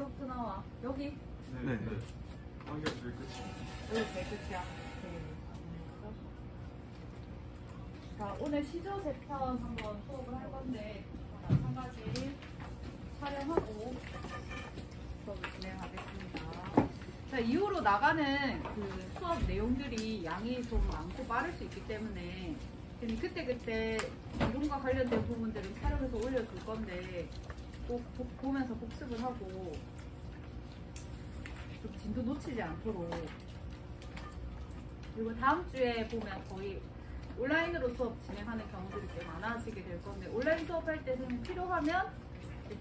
어디서부터 나와? 여기? 네. 여기가 제일 끝이에요. 여기 제일 끝이야. 자, 오늘 시조 세편 한번 수업을 할 건데 마찬가지 촬영하고 수업을 진행하겠습니다. 자, 이후로 나가는 그 수업 내용들이 양이 좀 많고 빠를 수 있기 때문에 그때 이론과 관련된 부분들은 촬영해서 올려줄 건데 꼭 보면서 복습을 하고 좀 진도 놓치지 않도록. 그리고 다음 주에 보면 거의 온라인으로 수업 진행하는 경우들이 꽤 많아지게 될 건데, 온라인 수업할 때는 필요하면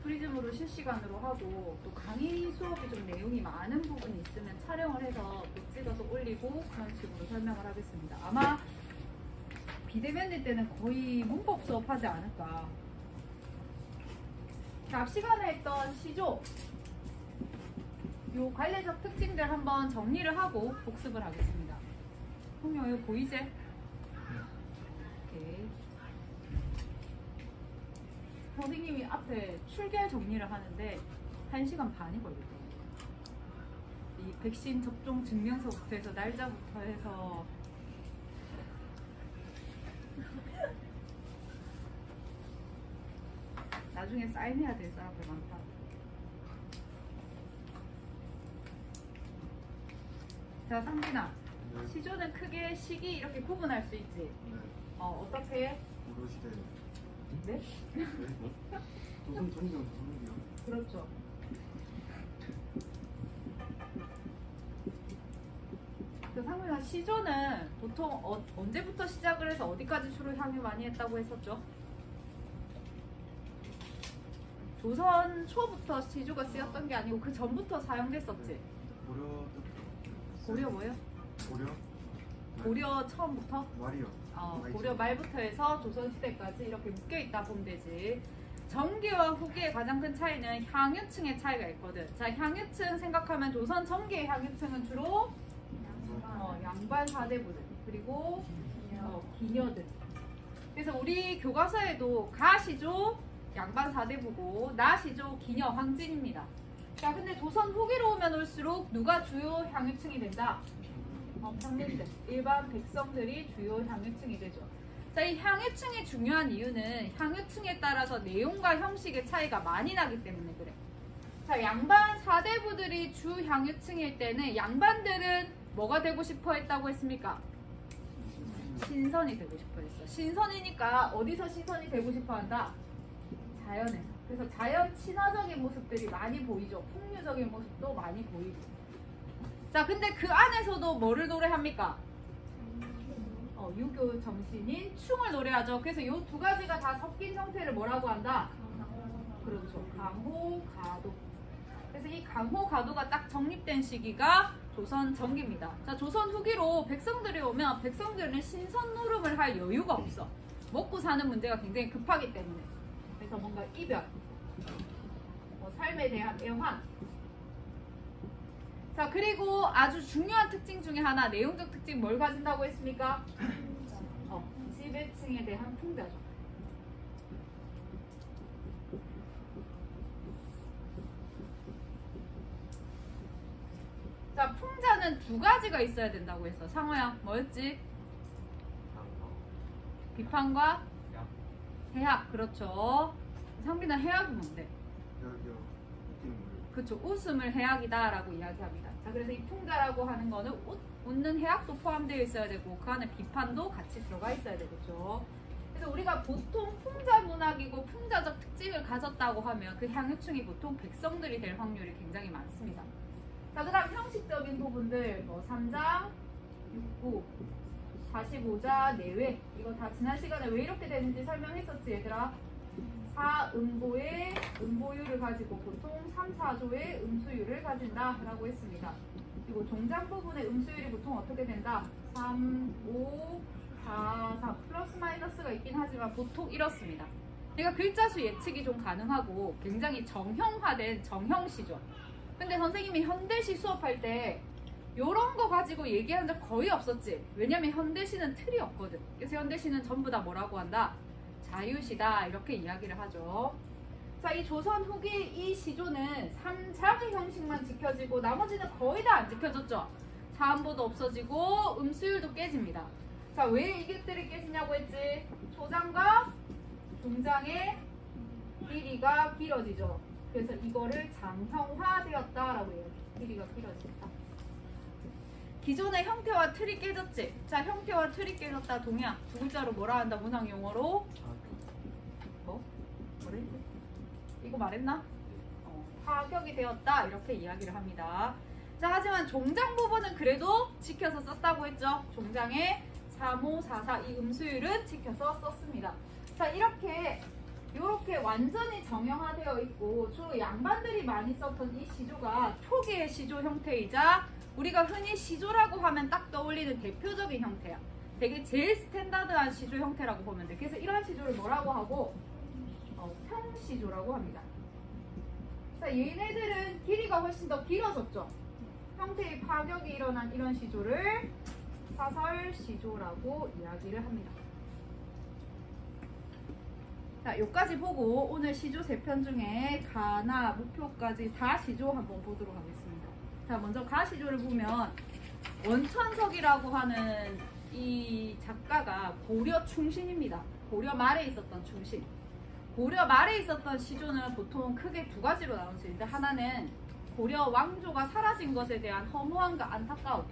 프리즘으로 실시간으로 하고, 또 강의 수업이 좀 내용이 많은 부분이 있으면 촬영을 해서 또 찍어서 올리고 그런 식으로 설명을 하겠습니다. 아마 비대면일 때는 거의 문법 수업하지 않을까. 자, 앞 시간에 했던 시조 요 관례적 특징들 한번 정리를 하고 복습을 하겠습니다. 형님 이거 보이지? 오케이. 선생님이 앞에 출결 정리를 하는데 1시간 반이 걸리더라고요. 이 백신 접종 증명서부터 해서 날짜부터 해서 나중에 사인해야 될 사람들 많다. 자, 상진아. 네. 시조는 크게 시기 이렇게 구분할 수 있지? 네. 어떻게? 고려시대. 네? 조선 정경 조선이요. 그렇죠. 그 상민아, 시조는 보통 언제부터 시작을 해서 어디까지 주로 향유 많이 했다고 했었죠? 조선 초부터 시조가 쓰였던 게 아니고 그 전부터 사용됐었지? 고려 고려 뭐요? 고려 고려 처음부터? 말이요. 고려 말부터 해서 조선시대까지 이렇게 묶여있다 보면 되지. 정기와 후기의 가장 큰 차이는 향유층의 차이가 있거든. 자, 향유층 생각하면 조선 정기의 향유층은 주로 양반 사대부들 그리고 기녀들. 그래서 우리 교과서에도 가시조 양반 사대부고 나시조 기녀 황진입니다. 자, 근데 조선 후기로 오면 올수록 누가 주요 향유층이 된다? 평민들, 일반 백성들이 주요 향유층이 되죠. 자, 이 향유층이 중요한 이유는 향유층에 따라서 내용과 형식의 차이가 많이 나기 때문에 그래. 자, 양반 사대부들이 주 향유층일 때는 양반들은 뭐가 되고 싶어 했다고 했습니까? 신선이 되고 싶어 했어. 신선이니까 어디서 신선이 되고 싶어 한다? 자연에서. 그래서 자연 친화적인 모습들이 많이 보이죠. 풍류적인 모습도 많이 보이고. 자, 근데 그 안에서도 뭐를 노래합니까? 유교 정신인 충을 노래하죠. 그래서 이 두 가지가 다 섞인 형태를 뭐라고 한다? 그렇죠. 강호, 가도. 그래서 이 강호, 가도가 딱 정립된 시기가 조선 전기입니다. 자, 조선 후기로 백성들이 오면 백성들은 신선 노름을 할 여유가 없어. 먹고 사는 문제가 굉장히 급하기 때문에. 그래서 뭔가 이별, 삶에 대한 애환. 자, 그리고 아주 중요한 특징 중에 하나, 내용적 특징 뭘 가진다고 했습니까? 지배층에 대한 풍자죠. 자, 풍자는 두 가지가 있어야 된다고 했어. 상호야, 뭐였지? 비판과 해학. 그렇죠. 상빈아, 해학이 뭔데? 그렇죠. 웃음을 해학이다 라고 이야기합니다. 자, 그래서 이 풍자라고 하는 거는 웃는 해학도 포함되어 있어야 되고 그 안에 비판도 같이 들어가 있어야 되겠죠. 그래서 우리가 보통 풍자 문학이고 풍자적 특징을 가졌다고 하면 그 향유층이 보통 백성들이 될 확률이 굉장히 많습니다. 자, 그 다음 형식적인 부분들 3장, 6부, 45자, 내외. 이거 다 지난 시간에 왜 이렇게 되는지 설명했었지, 얘들아? 4음보의 음보율을 가지고 보통 3, 4조의 음수율을 가진다 라고 했습니다. 그리고 종장 부분의 음수율이 보통 어떻게 된다? 3, 5, 4, 3 플러스 마이너스가 있긴 하지만 보통 이렇습니다. 그러니까 글자수 예측이 좀 가능하고 굉장히 정형화된 정형시죠. 근데 선생님이 현대시 수업할 때 이런 거 가지고 얘기한 적 거의 없었지. 왜냐면 현대시는 틀이 없거든. 그래서 현대시는 전부 다 뭐라고 한다? 자유시다 이렇게 이야기를 하죠. 자, 이 조선 후기 이 시조는 3자기 형식만 지켜지고 나머지는 거의 다 안 지켜졌죠. 사안보도 없어지고 음수율도 깨집니다. 자, 왜 이것들이 깨지냐고 했지? 초장과 중장의 길이가 길어지죠. 그래서 이거를 장형화되었다라고 해요. 길이가 길어졌다. 기존의 형태와 틀이 깨졌지. 자, 형태와 틀이 깨졌다. 동의야. 두 글자로 뭐라 한다? 문항 용어로 뭐? 뭐랬지? 이거 말했나? 파격이 되었다. 이렇게 이야기를 합니다. 자, 하지만 종장 부분은 그래도 지켜서 썼다고 했죠. 종장의 3, 5, 4, 4 이 음수율은 지켜서 썼습니다. 자, 이렇게 완전히 정형화되어 있고 주로 양반들이 많이 썼던 이 시조가 초기의 시조 형태이자 우리가 흔히 시조라고 하면 딱 떠올리는 대표적인 형태야. 되게 제일 스탠다드한 시조 형태라고 보면 돼. 그래서 이러한 시조를 뭐라고 하고? 평시조라고 합니다. 자, 얘네들은 길이가 훨씬 더 길어졌죠. 형태의 파격이 일어난 이런 시조를 사설시조라고 이야기를 합니다. 자, 여기까지 보고 오늘 시조 3편 중에 가나, 무표까지 다 시조 한번 보도록 하겠습니다. 자, 먼저 가 시조를 보면 원천석이라고 하는 이 작가가 고려 충신입니다. 고려 말에 있었던 충신. 고려 말에 있었던 시조는 보통 크게 두 가지로 나눌 수 있는데 하나는 고려 왕조가 사라진 것에 대한 허무함과 안타까움.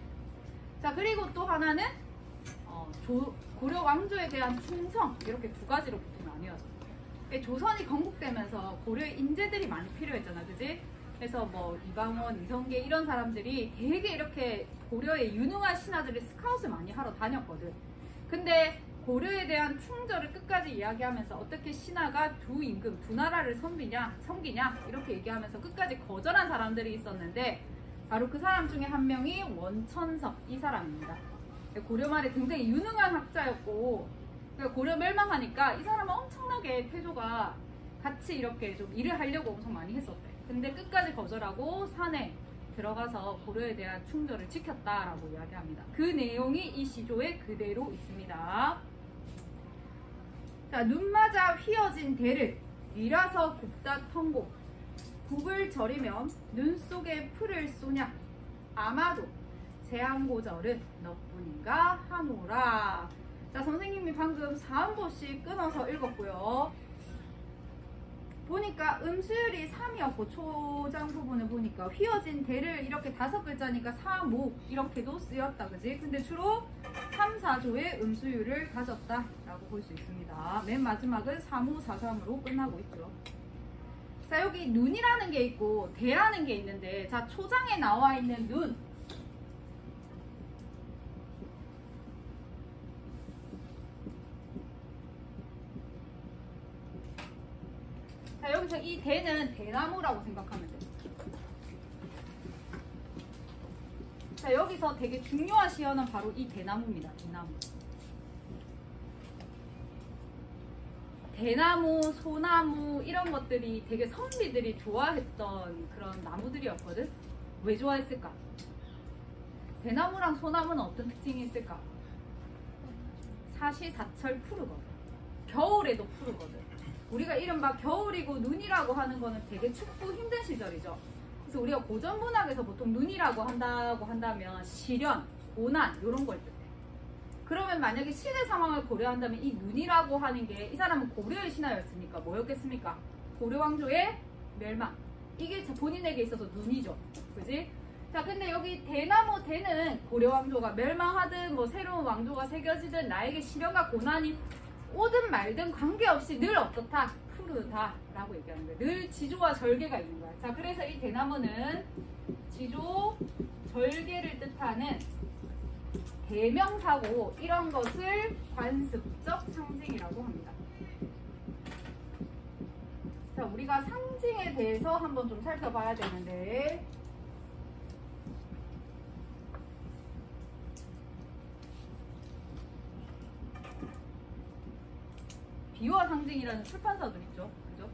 자, 그리고 또 하나는 고려 왕조에 대한 충성. 이렇게 두 가지로 보통 나뉘어져. 조선이 건국되면서 고려의 인재들이 많이 필요했잖아, 그지? 그래서 뭐 이방원, 이성계 이런 사람들이 되게 이렇게 고려의 유능한 신하들이 스카웃을 많이 하러 다녔거든. 근데 고려에 대한 충절을 끝까지 이야기하면서 어떻게 신하가 두 임금, 두 나라를 섬기냐 이렇게 얘기하면서 끝까지 거절한 사람들이 있었는데 바로 그 사람 중에 한 명이 원천석 이 사람입니다. 고려 말에 굉장히 유능한 학자였고 고려 멸망하니까 이 사람은 엄청나게 태조가 같이 이렇게 좀 일을 하려고 엄청 많이 했었대. 근데 끝까지 거절하고 산에 들어가서 고려에 대한 충절을 지켰다라고 이야기합니다. 그 내용이 이 시조에 그대로 있습니다. 자, 눈 맞아 휘어진 대를 위라서 굽다 턴고 굽을 절이면 눈 속에 풀을 쏘냐 아마도 제한고절은 너뿐인가 하노라. 자, 선생님이 방금 4음보씩 끊어서 읽었고요. 보니까 음수율이 3이었고 초장 부분을 보니까 휘어진 대를 이렇게 5글자니까 4, 목 이렇게도 쓰였다, 그지? 근데 주로 3, 4조의 음수율을 가졌다라고 볼 수 있습니다. 맨 마지막은 3, 5, 4, 3으로 끝나고 있죠. 자, 여기 눈이라는 게 있고 대라는 게 있는데 자, 초장에 나와 있는 눈 자, 여기서 이 대는 대나무라고 생각하면 돼요. 자, 여기서 되게 중요한 시어는 바로 이 대나무입니다. 대나무. 대나무, 소나무 이런 것들이 되게 선비들이 좋아했던 그런 나무들이었거든. 왜 좋아했을까? 대나무랑 소나무는 어떤 특징이 있을까? 사시사철 푸르거든. 겨울에도 푸르거든. 우리가 이른바 겨울이고 눈이라고 하는 거는 되게 춥고 힘든 시절이죠. 그래서 우리가 고전 문학에서 보통 눈이라고 한다면 시련, 고난 이런 걸 뜻해. 그러면 만약에 시대 상황을 고려한다면 이 눈이라고 하는 게 이 사람은 고려의 신하였으니까 뭐였겠습니까? 고려 왕조의 멸망. 이게 본인에게 있어서 눈이죠. 그지? 자, 근데 여기 대나무 대는 고려 왕조가 멸망하든 뭐 새로운 왕조가 새겨지든 나에게 시련과 고난이 오든 말든 관계없이 늘 어떻다? 푸르다 라고 얘기하는 거예요. 늘 지조와 절개가 있는 거야. 자, 그래서 이 대나무는 지조, 절개를 뜻하는 대명사고 이런 것을 관습적 상징이라고 합니다. 자, 우리가 상징에 대해서 한번 좀 살펴봐야 되는데 비유와 상징이라는 출판사도 있죠. 그죠?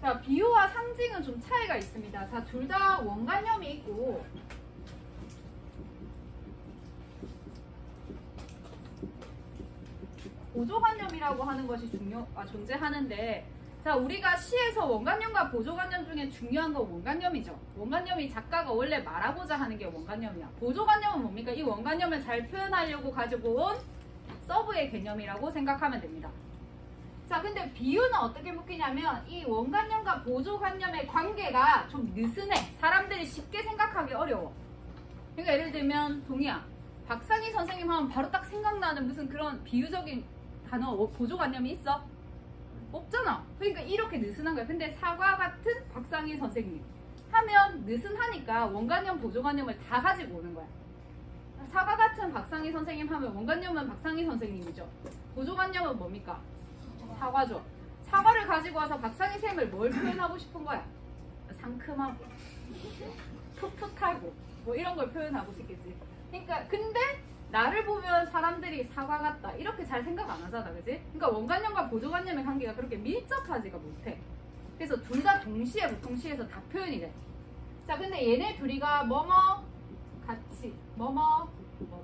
자, 비유와 상징은 좀 차이가 있습니다. 자, 둘 다 원관념이 있고 보조관념이라고 하는 것이 존재하는데 자, 우리가 시에서 원관념과 보조관념 중에 중요한 건 원관념이죠. 원관념이 작가가 원래 말하고자 하는 게 원관념이야. 보조관념은 뭡니까? 이 원관념을 잘 표현하려고 가지고 온 서브의 개념이라고 생각하면 됩니다. 자, 근데 비유는 어떻게 묶이냐면 이 원관념과 보조관념의 관계가 좀 느슨해. 사람들이 쉽게 생각하기 어려워. 그러니까 예를 들면 동희야, 박상희 선생님 하면 바로 딱 생각나는 무슨 그런 비유적인 단어, 보조관념이 있어? 없잖아. 그러니까 이렇게 느슨한 거야. 근데 사과 같은 박상희 선생님 하면 느슨하니까 원관념, 보조관념을 다 가지고 오는 거야. 사과 같은 박상희 선생님 하면 원관념은 박상희 선생님이죠. 보조관념은 뭡니까? 사과죠. 사과를 가지고 와서 박상희 쌤을 뭘 표현하고 싶은 거야? 상큼하고 풋풋하고 뭐 이런 걸 표현하고 싶겠지. 그러니까 근데 나를 보면 사람들이 사과 같다 이렇게 잘 생각 안 하잖아, 그지? 그러니까 원관념과 보조관념의 관계가 그렇게 밀접하지가 못해. 그래서 둘 다 동시에 보통 시에서 다 표현이 돼. 자, 근데 얘네 둘이가 뭐뭐 같이, 뭐뭐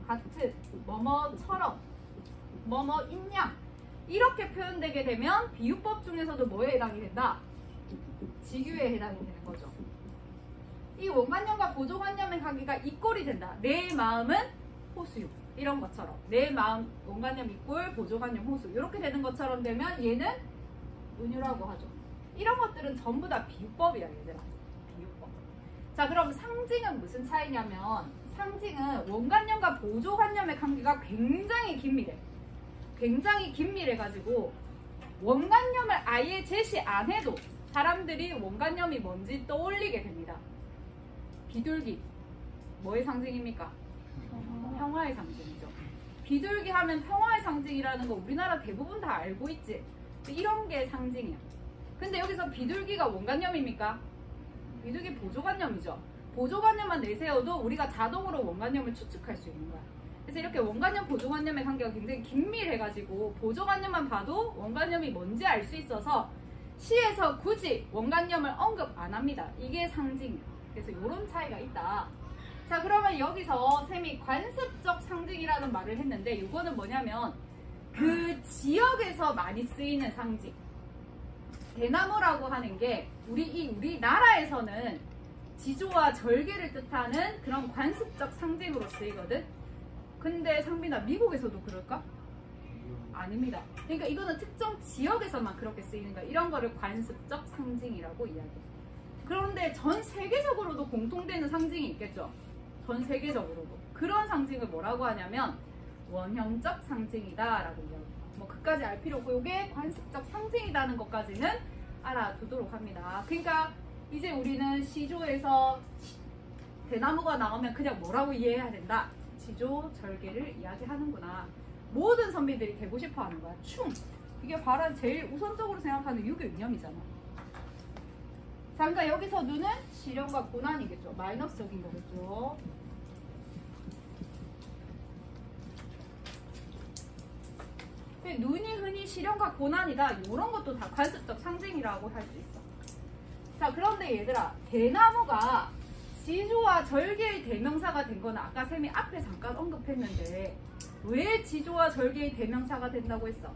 같은, 뭐뭐처럼, 뭐뭐 인양 이렇게 표현되게 되면 비유법 중에서도 뭐에 해당이 된다? 지규에 해당이 되는 거죠. 이 원관념과 보조관념의 관계가 이꼴이 된다. 내 마음은 호수 이런 것처럼 내 마음 원관념 이꼴 보조관념 호수 이렇게 되는 것처럼 되면 얘는 은유라고 하죠. 이런 것들은 전부 다 비유법이야, 얘들아. 비유법. 자, 그럼 상징은 무슨 차이냐면 상징은 원관념과 보조관념의 관계가 굉장히 긴밀해. 굉장히 긴밀해 가지고 원관념을 아예 제시 안 해도 사람들이 원관념이 뭔지 떠올리게 됩니다. 비둘기 뭐의 상징입니까? 평화의 상징이죠. 비둘기 하면 평화의 상징이라는 거 우리나라 대부분 다 알고 있지. 이런 게 상징이야. 근데 여기서 비둘기가 원관념입니까? 비둘기 보조관념이죠. 보조관념만 내세워도 우리가 자동으로 원관념을 추측할 수 있는 거야. 그래서 이렇게 원관념, 보조관념의 관계가 굉장히 긴밀해가지고 보조관념만 봐도 원관념이 뭔지 알 수 있어서 시에서 굳이 원관념을 언급 안 합니다. 이게 상징이야. 그래서 이런 차이가 있다. 자, 그러면 여기서 쌤이 관습적 상징이라는 말을 했는데 이거는 뭐냐면 그 지역에서 많이 쓰이는 상징. 대나무라고 하는 게 우리나라에서는 지조와 절개를 뜻하는 그런 관습적 상징으로 쓰이거든. 근데 상빈아, 미국에서도 그럴까? 아닙니다. 그러니까 이거는 특정 지역에서만 그렇게 쓰이는 거야. 이런 거를 관습적 상징이라고 이야기해. 그런데 전 세계적으로도 공통되는 상징이 있겠죠. 전 세계적으로도. 그런 상징을 뭐라고 하냐면 원형적 상징이다라고 이야기해요. 뭐 그까지 알 필요 없고 이게 관습적 상징이라는 것까지는 알아두도록 합니다. 그러니까 이제 우리는 시조에서 대나무가 나오면 그냥 뭐라고 이해해야 된다? 지조, 절개를 이야기하는구나. 모든 선비들이 되고 싶어 하는 거야. 충! 이게 바로 제일 우선적으로 생각하는 유교 이념이잖아. 자, 그러니까 여기서 누는 시련과 고난이겠죠. 마이너스적인 거겠죠. 눈이 흔히 시련과 고난이다. 이런 것도 다 관습적 상징이라고 할 수 있어. 자, 그런데 얘들아, 대나무가 지조와 절개의 대명사가 된 거는 아까 쌤이 앞에 잠깐 언급했는데 왜 지조와 절개의 대명사가 된다고 했어?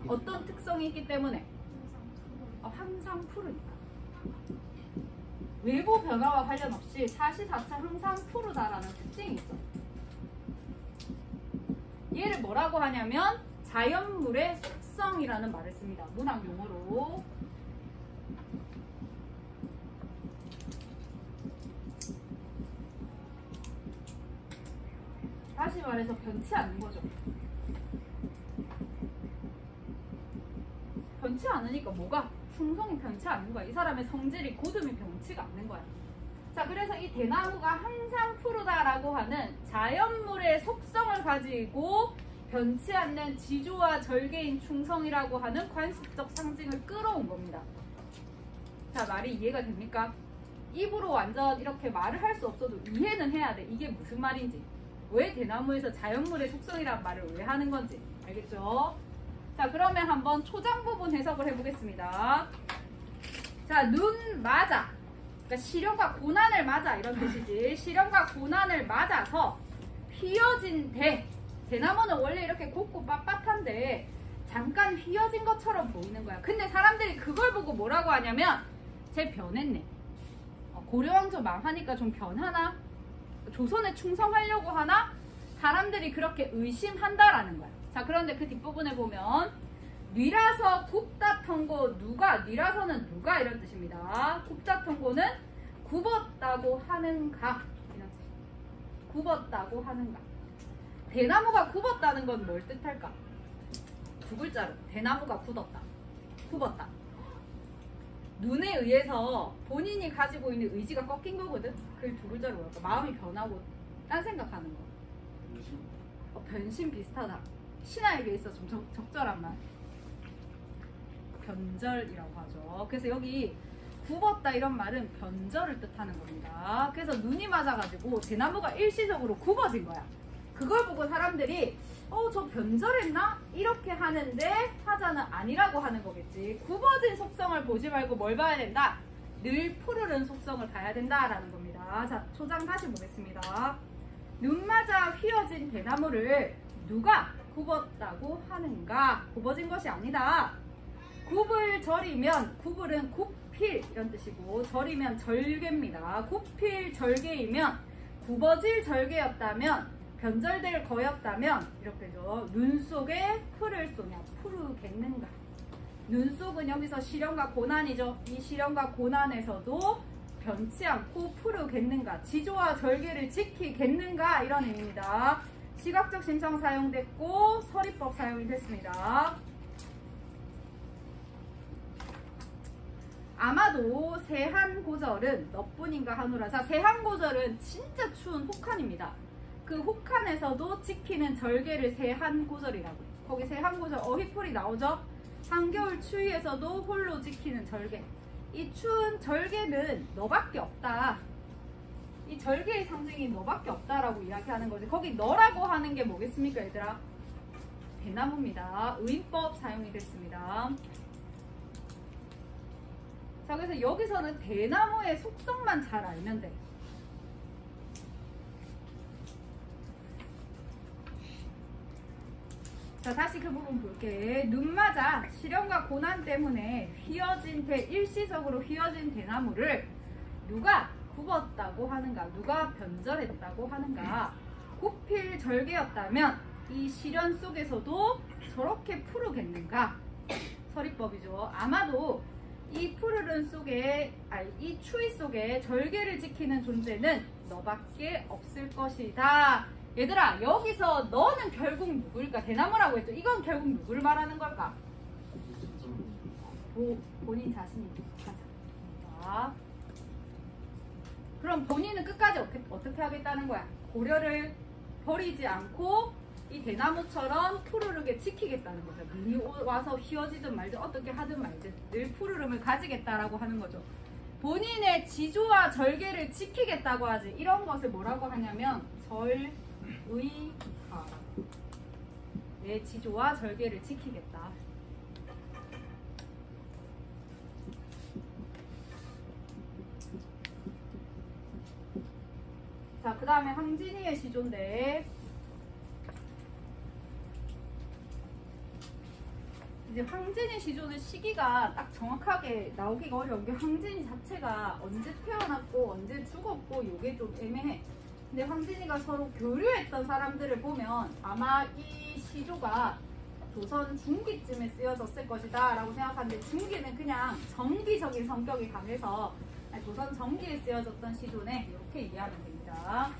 어떤 특성이 있기 때문에? 항상 푸르니까. 외부 변화와 관련 없이 사시사철 항상 푸르다라는 특징이 있어. 얘를 뭐라고 하냐면 자연물의 속성이라는 말을 씁니다. 문학 용어로. 다시 말해서 변치 않는 거죠. 변치 않으니까 뭐가? 충성이 변치 않는 거야. 이 사람의 성질이 고듬이 변치가 않는 거야. 자, 그래서 이 대나무가 항상 푸르다라고 하는 자연물의 속성을 가지고 변치 않는 지조와 절개인 충성이라고 하는 관습적 상징을 끌어온 겁니다. 자, 말이 이해가 됩니까? 입으로 완전 이렇게 말을 할 수 없어도 이해는 해야 돼. 이게 무슨 말인지. 왜 대나무에서 자연물의 속성이란 말을 왜 하는 건지. 알겠죠? 자, 그러면 한번 초장 부분 해석을 해보겠습니다. 자, 눈 맞아. 그러니까 시련과 고난을 맞아 이런 뜻이지. 시련과 고난을 맞아서 피어진 대. 대나무는 원래 이렇게 곱고 빳빳한데 잠깐 휘어진 것처럼 보이는 거야. 근데 사람들이 그걸 보고 뭐라고 하냐면 쟤 변했네. 고려왕조 망하니까 좀 변하나? 조선에 충성하려고 하나? 사람들이 그렇게 의심한다라는 거야. 자, 그런데 그 뒷부분에 보면 뉘라서 굽다통고 누가, 뉘라서는 누가 이런 뜻입니다. 굽다통고는 굽었다고 하는가 이런 뜻. 굽었다고 하는가. 대나무가 굽었다는 건 뭘 뜻할까? 두 글자로 대나무가 굳었다, 굽었다. 눈에 의해서 본인이 가지고 있는 의지가 꺾인 거거든. 그 두 글자로 뭐랄까? 마음이 변하고 딴 생각하는 거. 변심 비슷하다. 신하에게 있어 좀 적절한 말. 변절이라고 하죠. 그래서 여기 굽었다 이런 말은 변절을 뜻하는 겁니다. 그래서 눈이 맞아가지고 대나무가 일시적으로 굽어진 거야. 그걸 보고 사람들이 저 변절했나? 이렇게 하는데 화자는 아니라고 하는 거겠지. 굽어진 속성을 보지 말고 뭘 봐야 된다? 늘 푸르른 속성을 봐야 된다라는 겁니다. 자, 초장 다시 보겠습니다. 눈 맞아 휘어진 대나무를 누가 굽었다고 하는가? 굽어진 것이 아니다. 굽을 절이면, 굽을은 굽필 이런 뜻이고 절이면 절개입니다. 굽필 절개이면, 굽어질 절개였다면, 변절될 거였다면 이렇게죠. 눈 속에 풀을 쏘냐 푸르겠는가. 눈 속은 여기서 시련과 고난이죠. 이 시련과 고난에서도 변치 않고 푸르겠는가, 지조와 절개를 지키겠는가 이런 의미입니다. 시각적 심성 사용됐고 서리법 사용이 됐습니다. 아마도 세한고절은 너뿐인가 하노라. 자, 세한고절은 진짜 추운 혹한입니다. 그 혹한에서도 지키는 절개를 세한고절이라고. 거기 세한고절 어휘풀이 나오죠. 한겨울 추위에서도 홀로 지키는 절개. 이 추운 절개는 너밖에 없다. 이 절개의 상징이 너밖에 없다라고 이야기하는 거지. 거기 너라고 하는 게 뭐겠습니까, 얘들아? 대나무입니다. 의인법 사용이 됐습니다. 자, 그래서 여기서는 대나무의 속성만 잘 알면 돼. 자, 다시 그 부분 볼게. 눈 맞아 시련과 고난 때문에 휘어진 일시적으로 휘어진 대나무를 누가 굽었다고 하는가, 누가 변절했다고 하는가. 굽힐 절개였다면 이 시련 속에서도 저렇게 푸르겠는가. 서리법이죠. 아마도 이 푸르른 속에, 이 추위 속에 절개를 지키는 존재는 너밖에 없을 것이다. 얘들아, 여기서 너는 결국 누굴까? 대나무라고 했죠. 이건 결국 누구를 말하는 걸까? 본인 자신이. 자, 그럼 본인은 끝까지 어떻게 하겠다는 거야? 고려를 버리지 않고 이 대나무처럼 푸르르게 지키겠다는 거죠. 눈이 와서 휘어지든 말든 어떻게 하든 말든 늘 푸르름을 가지겠다라고 하는 거죠. 본인의 지조와 절개를 지키겠다고 하지. 이런 것을 뭐라고 하냐면 절의하. 내 지조와 절개를 지키겠다. 자, 그 다음에 황진이의 시조인데, 이제 황진이 시조는 시기가 딱 정확하게 나오기가 어려운 게 황진이 자체가 언제 태어났고 언제 죽었고 이게 좀 애매해. 근데 황진이가 서로 교류했던 사람들을 보면 아마 이 시조가 조선 중기쯤에 쓰여졌을 것이다 라고 생각하는데, 중기는 그냥 정기적인 성격이 강해서 조선 정기에 쓰여졌던 시조네, 이렇게 이해하면 됩니다.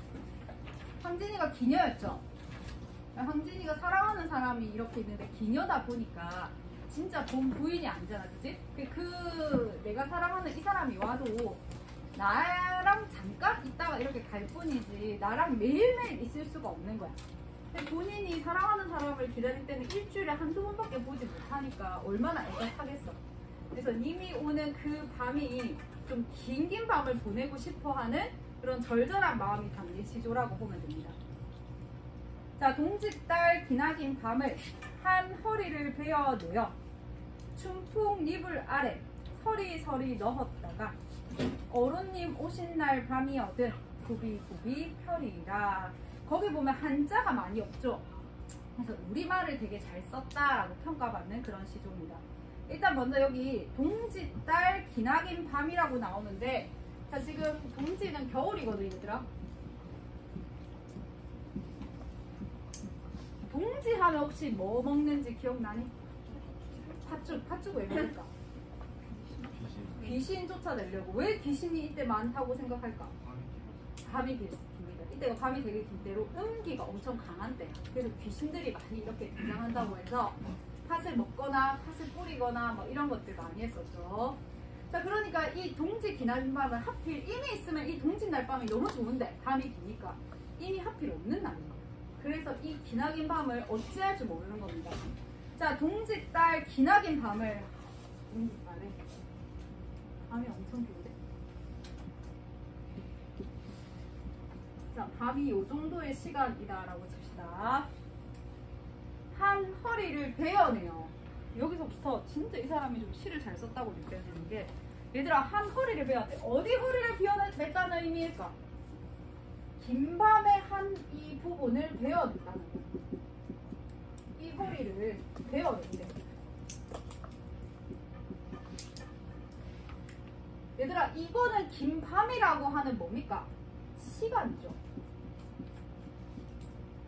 황진이가 기녀였죠. 황진이가 사랑하는 사람이 이렇게 있는데 기녀다 보니까 진짜 본 부인이 아니잖아, 그치? 내가 사랑하는 이 사람이 와도 나랑 잠깐 있다가 이렇게 갈 뿐이지 나랑 매일매일 있을 수가 없는 거야. 근데 본인이 사랑하는 사람을 기다릴 때는 일주일에 한두 번밖에 보지 못하니까 얼마나 애틋하겠어. 그래서 님이 오는 그 밤이 좀 긴 밤을 보내고 싶어하는 그런 절절한 마음이 담긴 시조라고 보면 됩니다. 자, 동짓달 기나긴 밤을 한 허리를 베어 놓여 춘풍 니불 아래 서리서리 넣었다가 어른님 오신 날 밤이어든 구비구비 펴리라. 거기 보면 한자가 많이 없죠. 그래서 우리말을 되게 잘 썼다라고 평가받는 그런 시조입니다. 일단 먼저 여기 동지달 기나긴 밤이라고 나오는데, 자 지금 동지는 겨울이거든 얘들아. 동지 하면 혹시 뭐 먹는지 기억나니? 팥죽 왜 먹을까? 귀신 쫓아내려고. 왜 귀신이 이때 많다고 생각할까? 밤이 깁니다. 이때가 밤이 되게 긴 때로 음기가 엄청 강한 때야. 그래서 귀신들이 많이 이렇게 등장한다고 해서 팥을 먹거나 팥을 뿌리거나 뭐 이런 것들 많이 했었죠. 자, 그러니까 이 동지 기나긴 밤은 하필 이미 있으면 이 동짓날 밤이 너무 좋은데 밤이 기니까 이미 하필 없는 날이에요. 그래서 이 기나긴 밤을 어찌할 줄 모르는 겁니다. 자, 동짓달 기나긴 밤을 동짓달에 밤이 엄청 긴데. 자, 밤이 요 정도의 시간이다라고 칩시다. 한 허리를 베어내요. 여기서부터 진짜 이 사람이 좀 시를 잘 썼다고 느껴지는 게, 얘들아 한 허리를 베었대. 어디 허리를 베었다는 의미일까? 긴 밤의 한 이 부분을 베어냈다는 거야. 이 허리를 베어낸대. 얘들아 이거는 긴 밤이라고 하는 뭡니까? 시간이죠.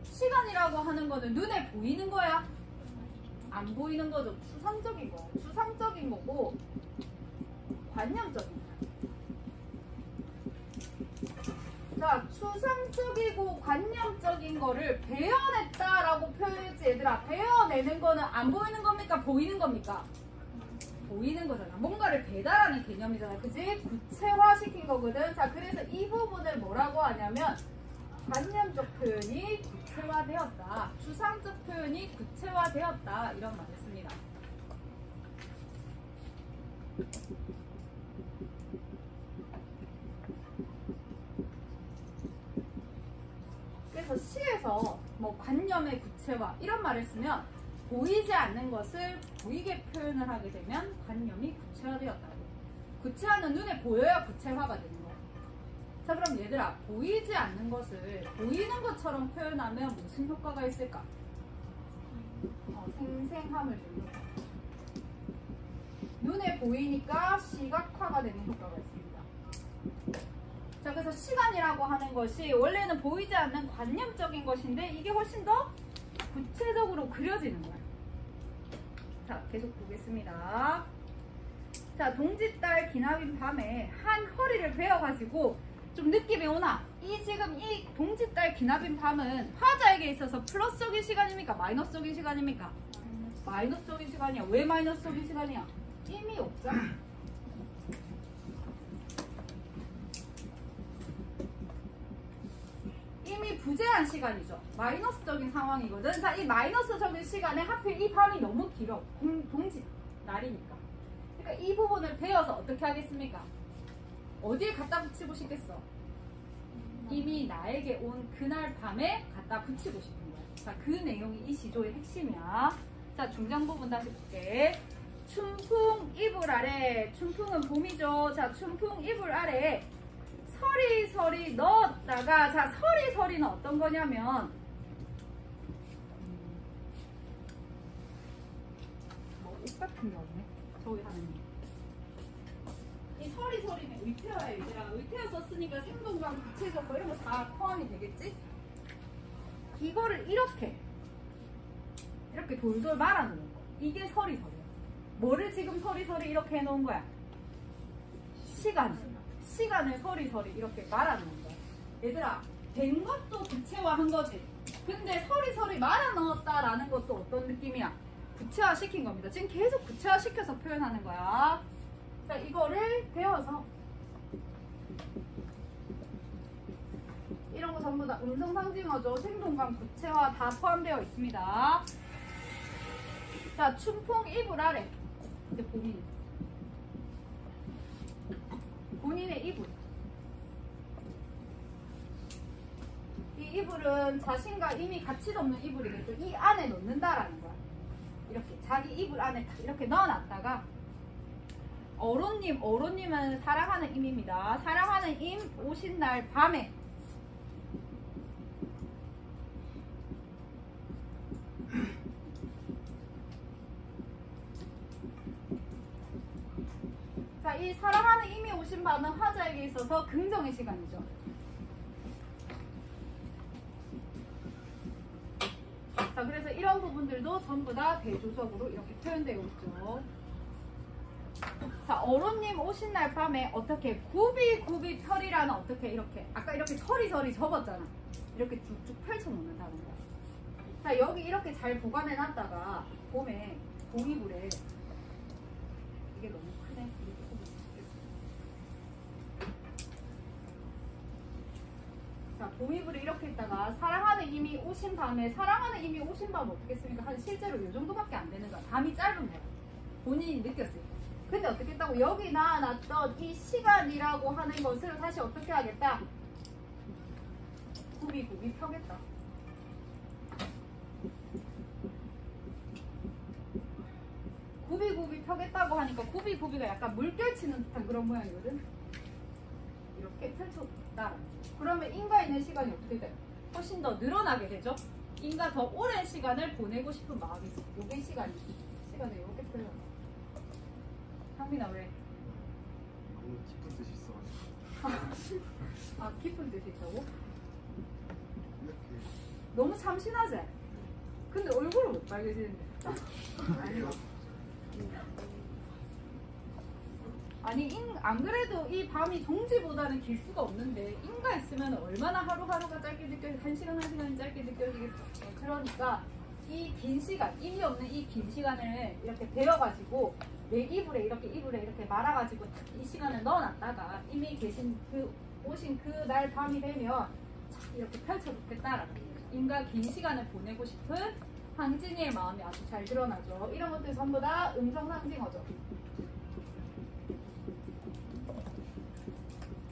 시간이라고 하는 거는 눈에 보이는 거야? 안 보이는 거죠. 추상적인 거. 추상적인 거고 관념적인 거야. 자, 추상적이고 관념적인 거를 베어냈다라고 표현했지 얘들아. 베어내는 거는 안 보이는 겁니까? 보이는 겁니까? 보이는 거잖아. 뭔가를 배달하는 개념이잖아. 그지? 구체화시킨 거거든. 자, 그래서 이 부분을 뭐라고 하냐면 관념적 표현이 구체화되었다. 추상적 표현이 구체화되었다. 이런 말을 씁니다. 그래서 시에서 뭐 관념의 구체화 이런 말을 쓰면 보이지 않는 것을 보이게 표현을 하게 되면 관념이 구체화되었다고. 구체화는 눈에 보여야 구체화가 되는 거야. 자, 그럼 얘들아 보이지 않는 것을 보이는 것처럼 표현하면 무슨 효과가 있을까? 생생함을 주는 거야. 눈에 보이니까 시각화가 되는 효과가 있습니다. 자, 그래서 시간이라고 하는 것이 원래는 보이지 않는 관념적인 것인데 이게 훨씬 더 구체적으로 그려지는 거야. 자, 계속 보겠습니다. 자, 동짓달 기나긴 밤에 한 허리를 베어가지고 좀 느낌이 오나? 지금 이 동짓달 기나긴 밤은 화자에게 있어서 플러스적인 시간입니까? 마이너스적인 시간입니까? 마이너스적인 시간이야. 왜 마이너스적인 시간이야? 힘이 없잖아. 이미 부재한 시간이죠. 마이너스적인 상황이거든. 자, 이 마이너스적인 시간에 하필 이 밤이 너무 길어. 동짓 날이니까. 그러니까 이 부분을 베어서 어떻게 하겠습니까? 어디에 갖다 붙이고 싶겠어? 이미 나에게 온 그날 밤에 갖다 붙이고 싶은 거야. 자, 그 내용이 이 시조의 핵심이야. 자, 중장 부분 다시 볼게. 춘풍 이불 아래. 춘풍은 봄이죠. 자, 춘풍 이불 아래 서리서리 넣었다가, 자, 서리서리는 어떤 거냐면 옷 같은 게 없네. 저기 하는 이 서리서리는 의태어야. 얘들아 의태어 썼으니까 생동감, 구체적 거 이런 거 다 포함이 되겠지? 이거를 이렇게 돌돌 말아놓은 거. 이게 서리서리야. 뭐를 지금 서리서리 이렇게 해놓은 거야? 시간을 서리서리 이렇게 말아놓은 거야. 얘들아 된 것도 구체화한 거지. 근데 서리서리 말아넣었다라는 것도 어떤 느낌이야? 구체화 시킨 겁니다. 지금 계속 구체화 시켜서 표현하는 거야. 자, 이거를 배워서 이런 거 전부 다 음성상징어죠. 생동감, 구체화 다 포함되어 있습니다. 자, 춘풍 이불 아래. 이제 본인의 이불. 이 이불은 자신과 이미 같이 덮는 이불이겠죠. 이 안에 넣는다라는 거야. 이렇게 자기 이불 안에 딱 이렇게 넣어놨다가 어로님은 사랑하는 임입니다. 사랑하는 임 오신 날 밤에 오신 밤은 화자에게 있어서 긍정의 시간이죠. 자, 그래서 이런 부분들도 전부 다 대조적으로 이렇게 표현되어 있죠. 자, 어른님 오신 날 밤에 어떻게 구비구비 펼이라는 어떻게 이렇게 아까 이렇게 서리서리 접었잖아. 이렇게 쭉쭉 펼쳐놓는다는 거야. 자, 여기 이렇게 잘 보관해 놨다가 봄에 동이불에 이게 너무 크네. 자, 봄이불에 이렇게 있다가 사랑하는 이미 오신 밤에 사랑하는 이미 오신 밤 어떻게 했습니까? 한 실제로 이 정도밖에 안 되는 거야. 밤이 짧은 거야. 본인이 느꼈을 때. 근데 어떻게 했다고? 여기 놔놨던 이 시간이라고 하는 것을 다시 어떻게 하겠다? 구비구비 펴겠다. 구비구비 펴겠다고 하니까 구비구비가 약간 물결치는 듯한 그런 모양이거든. 이렇게 펼쳐뒀다. 그러면 인가 있는 시간이 어떻게 돼? 훨씬 더 늘어나게 되죠. 인가 더 오랜 시간을 보내고 싶은 마음이 있어. 요게 시간을 이렇게 펼려. 상민아 왜? 너무 깊은 뜻이 있어가지고. 아, 깊은 뜻이 있다고? 이렇게. 너무 참신하지? 근데 얼굴은 못 빨개지는데. 아니, 안 그래도 이 밤이 동지보다는 길 수가 없는데 인가 있으면 얼마나 하루하루가 짧게 느껴지고 한 시간이 짧게 느껴지겠어. 그러니까 이 긴 시간, 의미 없는 이 긴 시간을 이렇게 베어가지고 내 이불에 이렇게 말아가지고 딱 이 시간을 넣어놨다가 이미 계신 오신 그날 밤이 되면 이렇게 펼쳐놓겠다라는 거예요. 인가 긴 시간을 보내고 싶은 황진이의 마음이 아주 잘 드러나죠. 이런 것들 전부 다 음성상징어죠.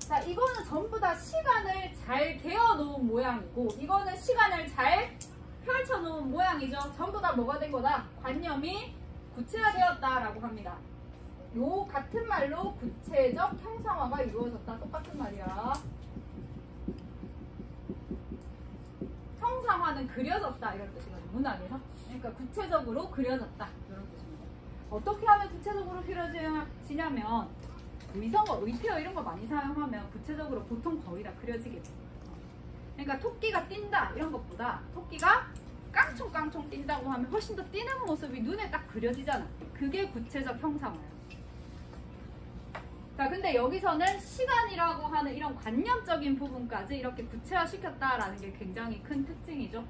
자, 이거는 전부 다 시간을 잘 개어놓은 모양이고 이거는 시간을 잘 펼쳐놓은 모양이죠. 전부 다 뭐가 된 거다? 관념이 구체화되었다라고 합니다. 요 같은 말로 구체적 형상화가 이루어졌다. 똑같은 말이야. 형상화는 그려졌다 이런 뜻이거든요. 문학에서. 그러니까 구체적으로 그려졌다 이런 뜻입니다. 어떻게 하면 구체적으로 그려지냐면 의성어, 의태어 이런 거 많이 사용하면 구체적으로 보통 거의 다 그려지게 돼요. 그러니까 토끼가 뛴다 이런 것보다 토끼가 깡총깡총 뛴다고 하면 훨씬 더 뛰는 모습이 눈에 딱 그려지잖아. 그게 구체적 형상화예요. 자, 근데 여기서는 시간이라고 하는 이런 관념적인 부분까지 이렇게 구체화시켰다라는 게 굉장히 큰 특징이죠.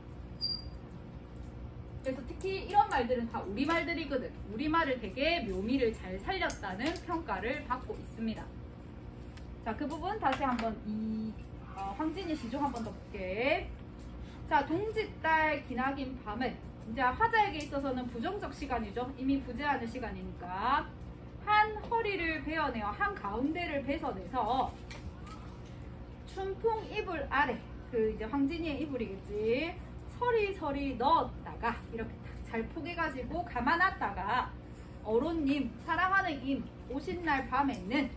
그래서 특히 이런 말들은 다 우리말들이거든. 우리말을 되게 묘미를 잘 살렸다는 평가를 받고 있습니다. 자, 그 부분 다시 한번 황진이 시중 한번 더 볼게. 자, 동짓달 기나긴 밤은 이제 화자에게 있어서는 부정적 시간이죠. 이미 부재하는 시간이니까 한 허리를 베어내어 한 가운데를 베서내서 춘풍 이불 아래, 그 이제 황진이의 이불이겠지. 서리서리 넣었다가 이렇게 잘 포개가지고 감아놨다가 어론님 사랑하는 임 오신 날 밤에는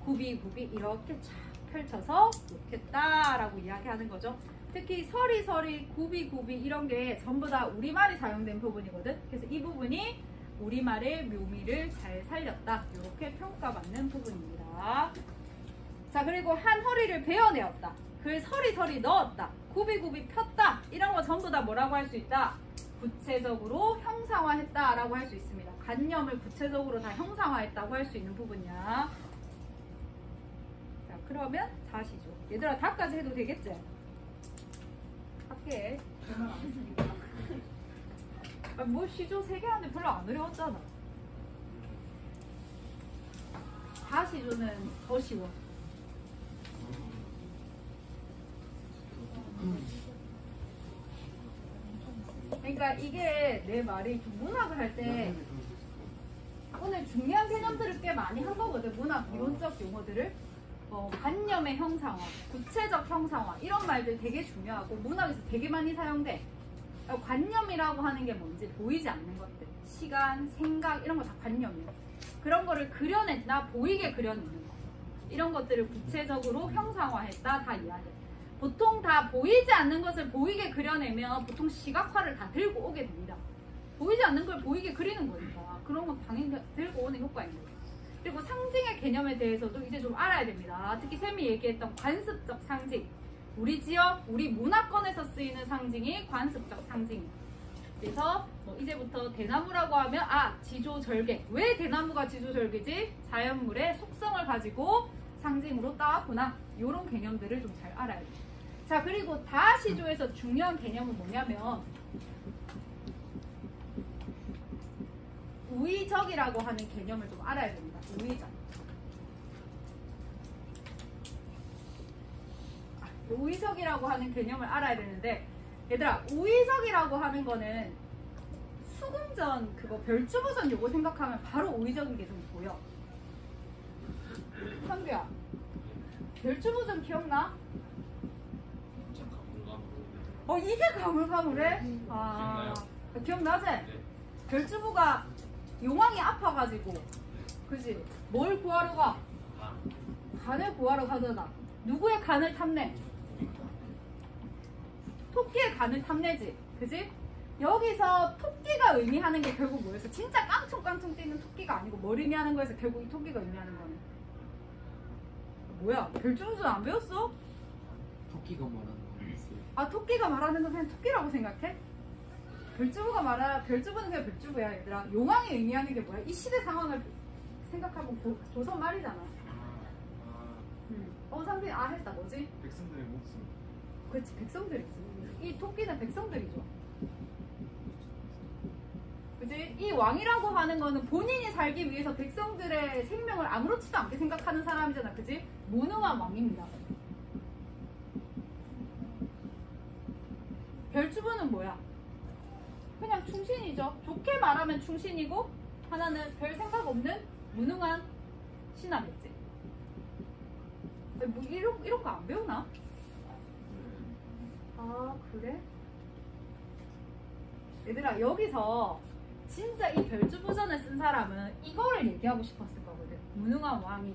구비구비 이렇게 쫙 펼쳐서 놓겠다라고 이야기하는 거죠. 특히 서리서리 구비구비 이런 게 전부 다 우리말이 사용된 부분이거든. 그래서 이 부분이 우리말의 묘미를 잘 살렸다 이렇게 평가받는 부분입니다. 자, 그리고 한 허리를 베어내었다, 그 서리서리 넣었다, 구비구비 폈다 이런 거 전부 다 뭐라고 할 수 있다? 구체적으로 형상화했다 라고 할 수 있습니다. 관념을 구체적으로 다 형상화했다고 할 수 있는 부분이야. 자, 그러면 다시죠. 얘들아 다까지 해도 되겠지? 할게. 저는 안 했으니까. 아, 뭐 시조 3개 하는데 별로 안 어려웠잖아. 다시조는 더 쉬워. 그러니까 이게 내 말이 문학을 할 때 오늘 중요한 개념들을 꽤 많이 한 거거든. 문학 이론적 용어들을 관념의 형상화, 구체적 형상화 이런 말들 되게 중요하고 문학에서 되게 많이 사용돼. 관념이라고 하는 게 뭔지 보이지 않는 것들, 시간, 생각 이런 거 다 관념이에요. 그런 거를 그려낸다, 보이게 그려내는 거 이런 것들을 구체적으로 형상화했다 다 이야기해. 보통 다 보이지 않는 것을 보이게 그려내면 보통 시각화를 다 들고 오게 됩니다. 보이지 않는 걸 보이게 그리는 거니까 그런 건 당연히 들고 오는 효과인 거예요. 그리고 상징의 개념에 대해서도 이제 좀 알아야 됩니다. 특히 쌤이 얘기했던 관습적 상징. 우리 지역, 우리 문화권에서 쓰이는 상징이 관습적 상징. 그래서 뭐 이제부터 대나무라고 하면 지조절개. 왜 대나무가 지조절개지? 자연물의 속성을 가지고 상징으로 따왔구나. 이런 개념들을 좀 잘 알아야 돼요. 자, 그리고 다시조에서 중요한 개념은 뭐냐면 우의적이라고 하는 개념을 좀 알아야 됩니다. 우의적. 우의적이라고 하는 개념을 알아야 되는데, 얘들아, 우의적이라고 하는 거는 수궁전 그거 별주부전 요거 생각하면 바로 우의적인 게 좀 보여. 선규야, 별주부전 기억나? 이게 가물가물해? 기억나지? 별주부가 용왕이 아파가지고, 그지? 뭘 구하러 가? 간을 구하러 가잖아. 누구의 간을 탐내? 토끼의 간을 탐내지. 그지? 여기서 토끼가 의미하는 게 결국 뭐였어? 진짜 깡총깡총 뛰는 토끼가 아니고 뭘 의미하는 거에서 결국 이 토끼가 의미하는 거는 뭐야? 별주부전 안 배웠어? 토끼가 말하는 거였어요. 토끼가 말하는 건 그냥 토끼라고 생각해? 별주부는 그냥 별주부야, 얘들아. 용왕이 의미하는 게 뭐야? 이 시대 상황을 생각하고 조선 말이잖아. 상빈 했다. 뭐지? 백성들의 목숨. 그렇지, 백성들이지. 이 토끼는 백성들이죠. 그치? 이 왕이라고 하는 거는 본인이 살기 위해서 백성들의 생명을 아무렇지도 않게 생각하는 사람이잖아. 그치? 무능한 왕입니다. 별주부는 뭐야? 그냥 충신이죠. 좋게 말하면 충신이고, 하나는 별 생각 없는 무능한 신하겠지. 뭐 이런 거 안 배우나? 그래? 얘들아, 여기서 진짜 이 별주부전을 쓴 사람은 이거를 얘기하고 싶었을 거거든. 무능한 왕이,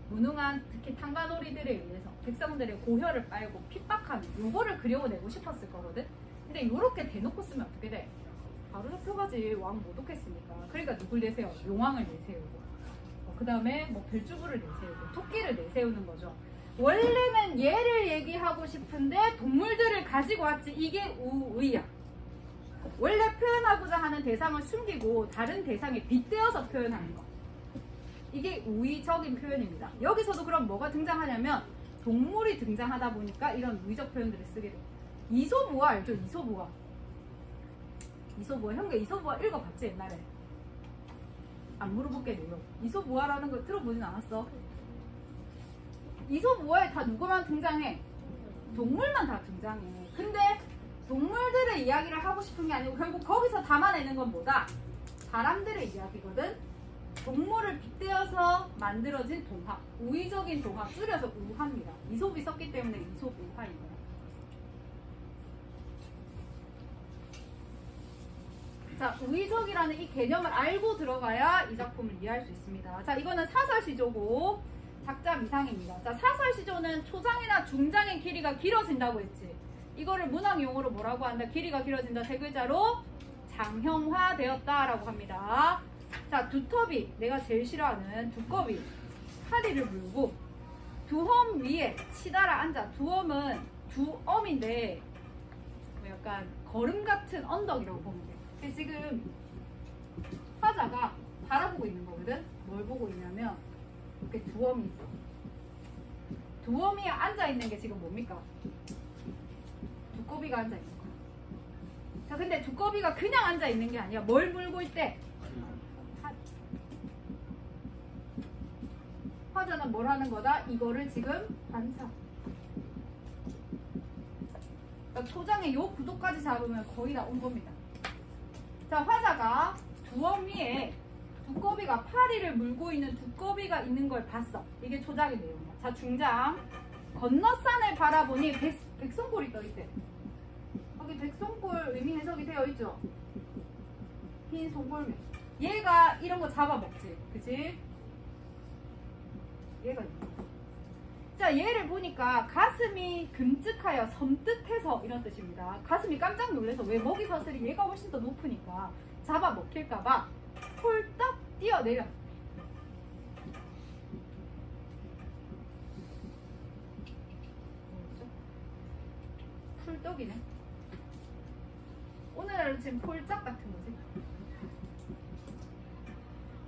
무능한 특히 탕가놀이들에 의해서 백성들의 고혈을 빨고 핍박하는 요거를 그려내고 싶었을 거거든. 근데 요렇게 대놓고 쓰면 어떻게 돼? 바로 잡혀가지. 왕 못 얻겠으니까. 그러니까 누굴 내세워? 용왕을 내세우고, 그 다음에 뭐 별주부를 내세우고 토끼를 내세우는 거죠. 원래는 얘를 얘기하고 싶은데 동물들을 가지고 왔지. 이게 우의야. 원래 표현하고자 하는 대상을 숨기고 다른 대상에 빗대어서 표현하는 거. 이게 우의적인 표현입니다. 여기서도 그럼 뭐가 등장하냐면 동물이 등장하다 보니까 이런 우의적 표현들을 쓰게 돼요. 이소부화 알죠? 이소부화. 이소부화. 형가 이소부화 읽어봤지 옛날에? 안 물어볼게 내요. 이소부화라는 거 들어보진 않았어? 이소부화에 다 누구만 등장해? 동물만 다 등장해. 근데 동물들의 이야기를 하고 싶은 게 아니고 결국 거기서 담아내는 건 뭐다? 사람들의 이야기거든? 동물을 빗대어서 만들어진 동화. 우의적인 동화. 줄여서 우화입니다. 이솝이 썼기 때문에 이솝우화인 거야. 자, 우의적이라는 이 개념을 알고 들어가야 이 작품을 이해할 수 있습니다. 자, 이거는 사설시조고 작자 미상입니다. 자, 사설시조는 초장이나 중장의 길이가 길어진다고 했지. 이거를 문학용어로 뭐라고 한다? 길이가 길어진다. 세 글자로 장형화되었다라고 합니다. 자, 두터비. 내가 제일 싫어하는 두꺼비. 파리를 물고 두엄 위에 치달아 앉아. 두엄은 두엄인데 약간 걸음 같은 언덕이라고 보면 돼. 근데 지금 화자가 바라보고 있는 거거든? 뭘 보고 있냐면 이렇게 두엄이 있어. 두엄이 앉아있는 게 지금 뭡니까? 두꺼비가 앉아있는 거. 자, 근데 두꺼비가 그냥 앉아있는 게 아니야. 뭘 물고 있대? 화자는 뭘 하는 거다? 이거를 지금 반사. 그러니까 초장에 요 구도까지 잡으면 거의 다 온 겁니다. 자, 화자가 두엄 위에 두꺼비가 파리를 물고 있는 두꺼비가 있는 걸 봤어. 이게 초장의 내용이야. 자, 중장. 건너산을 바라보니 백송골이 떠있대. 여기 백송골 의미 해석이 되어 있죠? 흰 송골매. 얘가 이런 거 잡아먹지. 그치? 얘가 자, 얘를 보니까 가슴이 금찍하여 섬뜩해서 이런 뜻입니다. 가슴이 깜짝 놀라서 왜 먹이 사슬이 얘가 훨씬 더 높으니까 잡아먹힐까봐 홀딱 뛰어내려. 꿀떡이네. 오늘 지금 폴짝 같은 거지.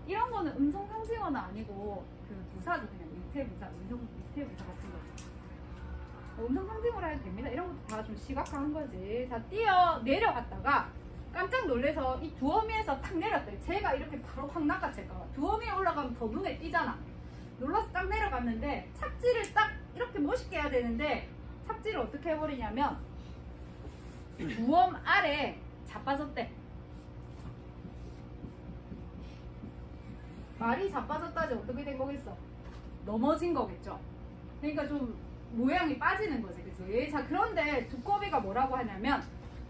이런 거는 음성 상징어는 아니고 그 부사죠. 그냥 밑에 부사, 밑에 부사 같은 거. 음성 상징어로 해도 됩니다. 이런 것도 다 좀 시각화한 거지. 자, 뛰어 내려갔다가 깜짝 놀래서 이 두어미에서 탁 내렸대. 제가 이렇게 바로 확 낚아챌까봐. 두어미에 올라가면 더 눈에 띄잖아. 놀라서 딱 내려갔는데 착지를 딱 이렇게 멋있게 해야 되는데 착지를 어떻게 해버리냐면 두엄 아래 자빠졌대. 말이 자빠졌다지 어떻게 된 거겠어? 넘어진 거겠죠. 그러니까 좀 모양이 빠지는 거지, 그치? 자, 그런데 두꺼비가 뭐라고 하냐면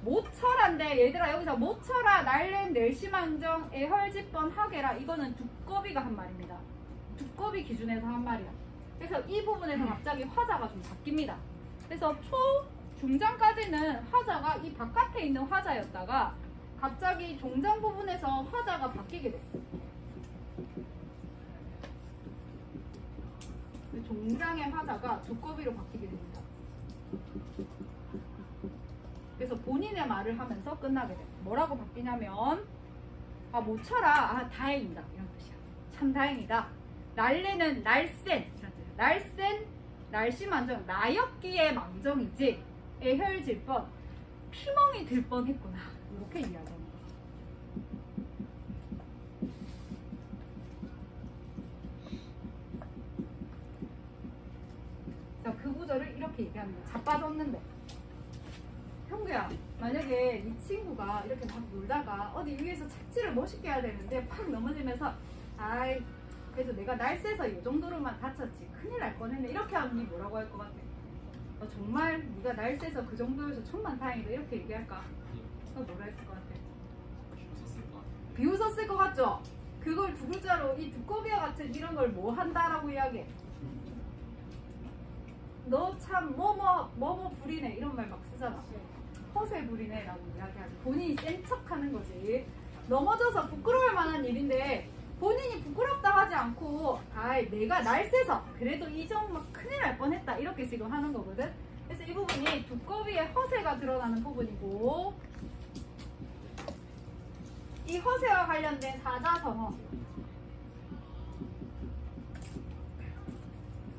모처란데 얘들아 여기서 모처라 날랜 낼심안정 애헐짓번 하게라 이거는 두꺼비가 한 말입니다. 두꺼비 기준에서 한 말이야. 그래서 이 부분에서 갑자기 화자가 좀 바뀝니다. 그래서 초 중장까지는 화자가 이 바깥에 있는 화자였다가 갑자기 종장 부분에서 화자가 바뀌게 돼. 종장의 화자가 두꺼비로 바뀌게 됩니다. 그래서 본인의 말을 하면서 끝나게 돼. 뭐라고 바뀌냐면 아 모쳐라, 아 다행이다 이런 뜻이야. 참 다행이다. 날래는 날쌘, 날쌘 날씨만정 나였기에 망정이지 애혈질 뻔 피멍이 들 뻔했구나 이렇게 이야기합니다. 자, 그 구절을 이렇게 얘기합니다. 자빠졌는데 형구야, 만약에 이 친구가 이렇게 막 놀다가 어디 위에서 착지를 멋있게 해야 되는데 팍 넘어지면서 아이 그래도 내가 날쌔서 이 정도로만 다쳤지 큰일 날 뻔했네 이렇게 하면 니 뭐라고 할 것 같아? 정말 네가 날쌔서 그 정도여서 천만 다행이다 이렇게 얘기할까? 뭐라 했을 것 같아? 비웃었을 것 같죠? 그걸 두 글자로 이 두꺼비와 같은 이런 걸 뭐 한다라고 이야기해? 너 참 뭐뭐 부리네 이런 말 막 쓰잖아. 허세 부리네 라고 이야기하지. 본인이 센 척 하는 거지. 넘어져서 부끄러울 만한 일인데 본인이 부끄럽다 하지 않고 아이 내가 날쌔서 그래도 이 정도 막 큰일 날 뻔했다 이렇게 지금 하는 거거든. 그래서 이 부분이 두꺼비의 허세가 드러나는 부분이고 이 허세와 관련된 사자성어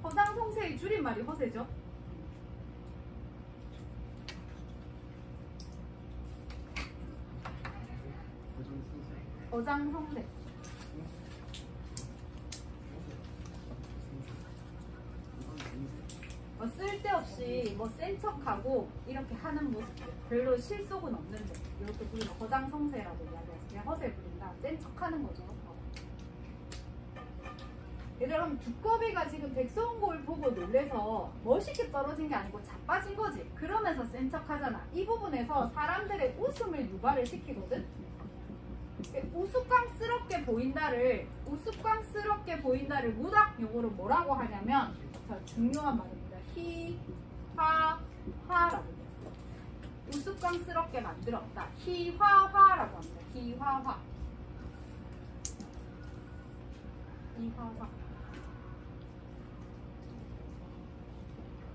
허장성세의 줄임말이 허세죠. 허장성세. 쓸데없이 뭐 센 척하고 이렇게 하는 모습 별로 실속은 없는데 이렇게 우리가 허장성세라고 이야기해서 그냥 허세 부린다. 센 척하는 거죠. 얘들아, 그럼 두꺼비가 지금 백성골 보고 놀래서 멋있게 떨어진 게 아니고 자빠진 거지. 그러면서 센 척 하잖아. 이 부분에서 사람들의 웃음을 유발을 시키거든. 우스꽝스럽게 보인다를 무닥 용어로 뭐라고 하냐면 중요한 말입니다. 히, 화, 화라고 해요. 우스꽝스럽게 만들었다. 희화화라고 합니다. 희화화. 희화화.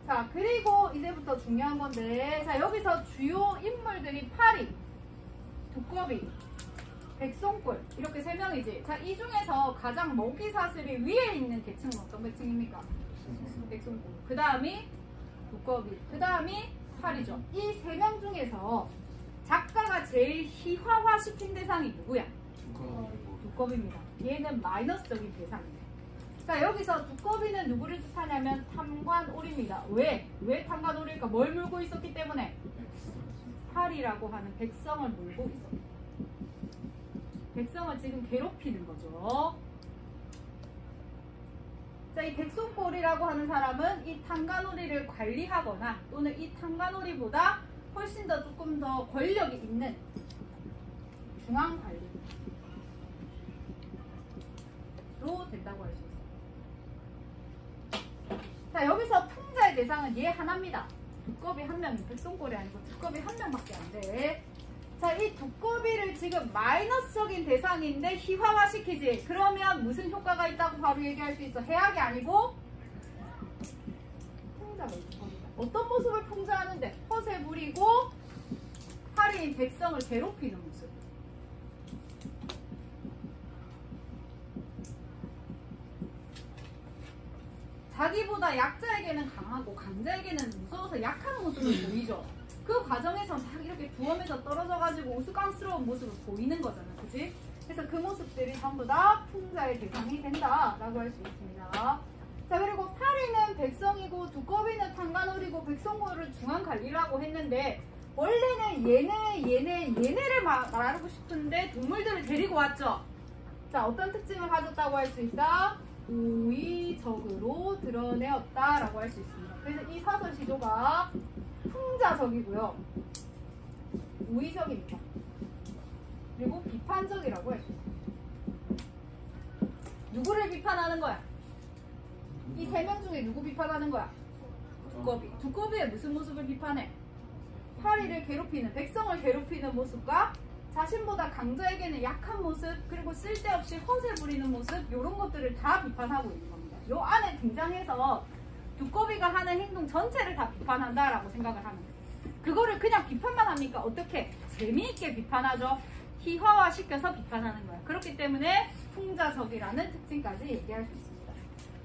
자, 그리고 이제부터 중요한 건데, 자, 여기서 주요 인물들이 파리, 두꺼비, 백송골 이렇게 세 명이지. 자, 이 중에서 가장 먹이 사슬이 위에 있는 계층은 어떤 계층입니까? 백송골. 그 다음이 두꺼비. 그 다음이 파리죠. 이 세 명 중에서 작가가 제일 희화화 시킨 대상이 누구야? 두꺼비입니다. 얘는 마이너스적인 대상이에요. 자, 여기서 두꺼비는 누구를 뜻하냐면 탐관오리입니다. 왜 탐관오리일까? 뭘 물고 있었기 때문에? 파리라고 하는 백성을 물고 있었어요. 백성을 지금 괴롭히는 거죠. 자, 이 백송골이라고 하는 사람은 이 탕가놀이를 관리하거나 또는 이 탕가놀이보다 훨씬 더 조금 더 권력이 있는 중앙관리로 된다고 할 수 있어요. 자, 여기서 풍자의 대상은 얘 하나입니다. 두꺼비 한 명이 백송골이 아니고 두꺼비 한 명밖에 안 돼. 자, 이 두꺼비를 지금 마이너스적인 대상인데 희화화시키지. 그러면 무슨 효과가 있다고 바로 얘기할 수 있어? 해악이 아니고 풍자가 있을 겁니다. 어떤 모습을 풍자하는데? 허세 허세 부리고 파리인 백성을 괴롭히는 모습. 자기보다 약자에게는 강하고 강자에게는 무서워서 약한 모습을 보이죠. 그 과정에서 막 이렇게 두엄에서 떨어져가지고 우스꽝스러운 모습을 보이는 거잖아. 그치? 그래서 그 모습들이 전부 다 풍자의 대상이 된다라고 할 수 있습니다. 자, 그리고 파리는 백성이고 두꺼비는 탄간오리고 백성고를 중앙관리라고 했는데 원래는 얘네를 말하고 싶은데 동물들을 데리고 왔죠. 자, 어떤 특징을 가졌다고 할 수 있다? 우의적으로 드러내었다라고 할 수 있습니다. 그래서 이 사설 시조가 풍자적이고요. 우의적입니다. 그리고 비판적이라고 할 수 있습니다. 누구를 비판하는 거야? 이 세 명 중에 누구 비판하는 거야? 두꺼비. 두꺼비의 무슨 모습을 비판해? 파리를 괴롭히는, 백성을 괴롭히는 모습과 자신보다 강자에게는 약한 모습, 그리고 쓸데없이 허세 부리는 모습, 이런 것들을 다 비판하고 있는 겁니다. 요 안에 등장해서 두꺼비가 하는 행동 전체를 다 비판한다라고 생각을 하면 돼요. 그거를 그냥 비판만 합니까? 어떻게? 재미있게 비판하죠. 희화화시켜서 비판하는 거예요. 그렇기 때문에 풍자적이라는 특징까지 얘기할 수 있습니다.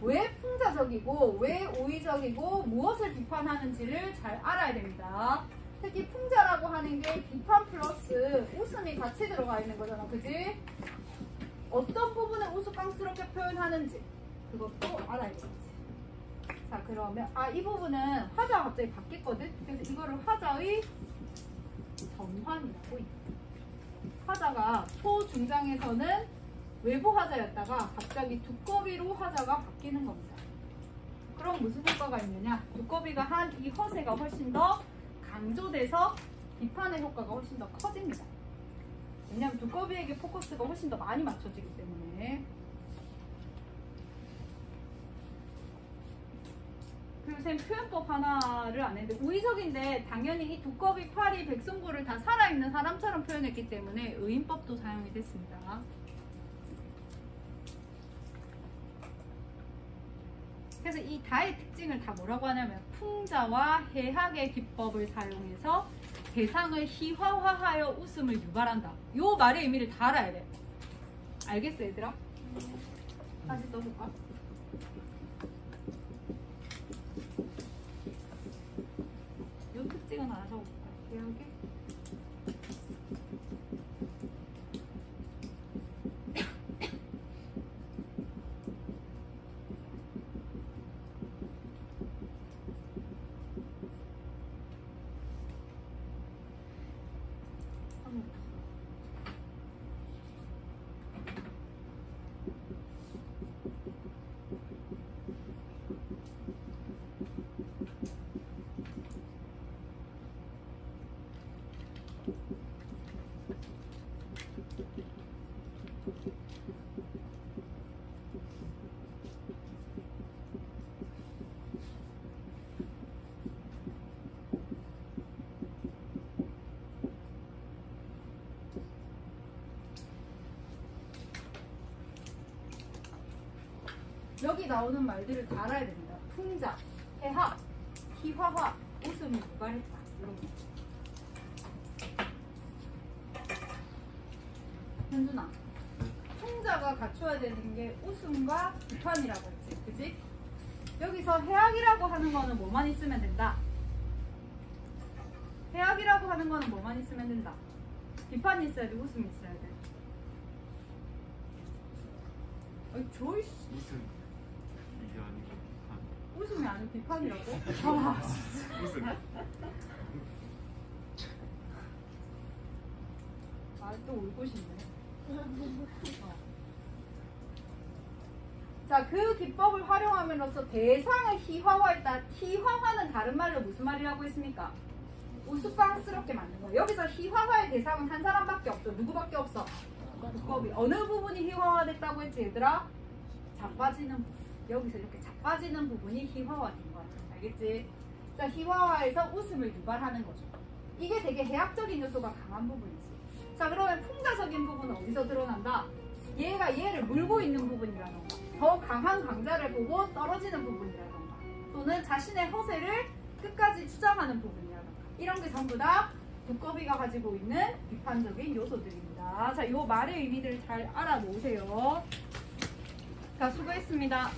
왜 풍자적이고 왜 우의적이고 무엇을 비판하는지를 잘 알아야 됩니다. 특히 풍자라고 하는 게 비판 플러스 웃음이 같이 들어가 있는 거잖아. 그지? 어떤 부분을 우스꽝스럽게 표현하는지 그것도 알아야겠지. 자, 그러면 이 부분은 화자가 갑자기 바뀌었거든. 그래서 이거를 화자의 전환이라고 있다. 화자가 초중장에서는 외부 화자였다가 갑자기 두꺼비로 화자가 바뀌는 겁니다. 그럼 무슨 효과가 있느냐? 두꺼비가 한 이 허세가 훨씬 더 강조돼서 비판의 효과가 훨씬 더 커집니다. 왜냐하면 두꺼비에게 포커스가 훨씬 더 많이 맞춰지기 때문에. 그리고 선생님 표현법 하나를 안 했는데 우의적인데 당연히 이 두꺼비, 파리, 백성고를 다 살아있는 사람처럼 표현했기 때문에 의인법도 사용이 됐습니다. 그래서 이 다의 특징을 다 뭐라고 하냐면 풍자와 해학의 기법을 사용해서 대상을 희화화하여 웃음을 유발한다. 요 말의 의미를 다 알아야 돼. 알겠어 얘들아? 다시 써볼까? 요 특징은 하나 적어볼까? 해학의 여기 나오는 말들을 다 알아야 됩니다. 풍자, 해학, 희화화, 웃음을 유발했다. 이런 거. 현준아, 풍자가 갖춰야 되는 게 웃음과 비판이라고 했지. 그치? 여기서 해학이라고 하는 거는 뭐만 있으면 된다? 해학이라고 하는 거는 뭐만 있으면 된다? 비판이 있어야 돼? 웃음이 있어야 돼? 아니, 조이씨. 웃음. 이게 아니고 비판. 웃음이 아니고 비판이라고? 웃음. 또 울고 싶네. 자, 그 기법을 활용함으로써 대상을 희화화했다. 희화화는 다른 말로 무슨 말이라고 했습니까? 우스꽝스럽게 만든 거예요. 여기서 희화화의 대상은 한 사람밖에 없죠. 누구밖에 없어? 두꺼비. 어느 부분이 희화화됐다고 했지 얘들아? 자빠지는 부분. 여기서 이렇게 자빠지는 부분이 희화화된 거야. 알겠지? 자, 희화화해서 웃음을 유발하는 거죠. 이게 되게 해학적인 요소가 강한 부분이지. 자, 그러면 풍자적인 부분은 어디서 드러난다? 얘가 얘를 물고 있는 부분이라던가 더 강한 강자를 보고 떨어지는 부분이라던가 또는 자신의 허세를 끝까지 주장하는 부분이라던가 이런 게 전부 다 두꺼비가 가지고 있는 비판적인 요소들입니다. 자, 이 말의 의미들 잘 알아놓으세요. 자, 수고했습니다.